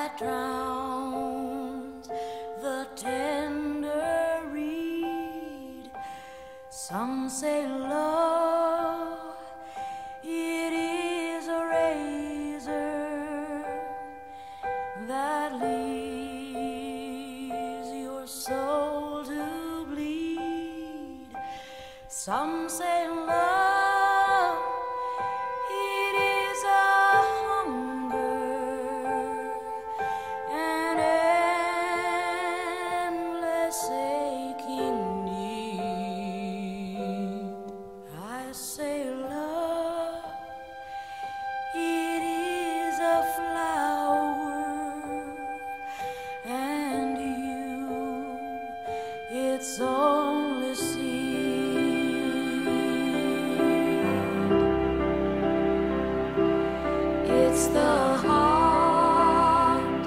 that drowns the tender reed. Some say love, it is a razor that leaves your soul to bleed. Some say love, it is a hunger, an endless aching need. I say love, it is a flower, and you, it's only seed. It's the heart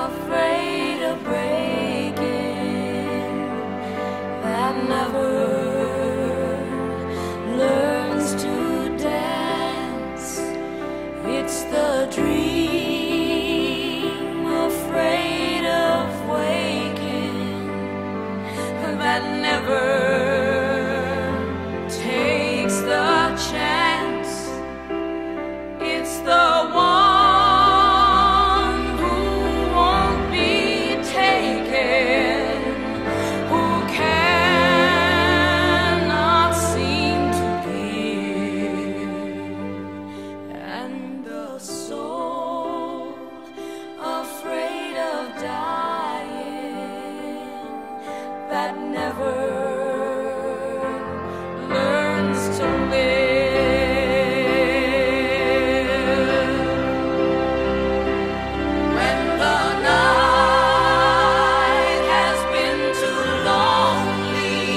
afraid of breaking that never learns to dance. It's the dream afraid of waking that never takes the chance. It's the one who won't be taken, who cannot seem to give, and the soul afraid of dying that never learns to live. When the night has been too lonely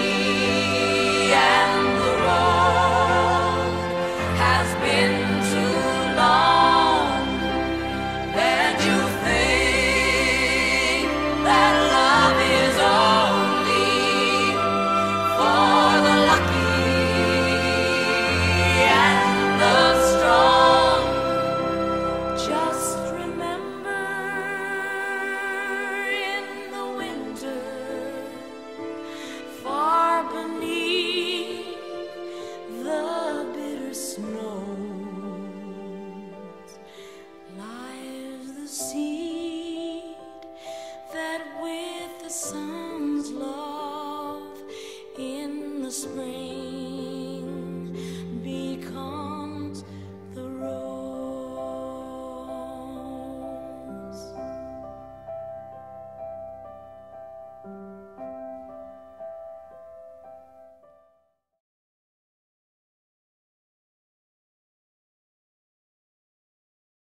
and the road has been too long, and you think that love is only for the lucky and the strong, just remember in the winter, far beneath the bitter snows, lies the seed that with the sun's love in the spring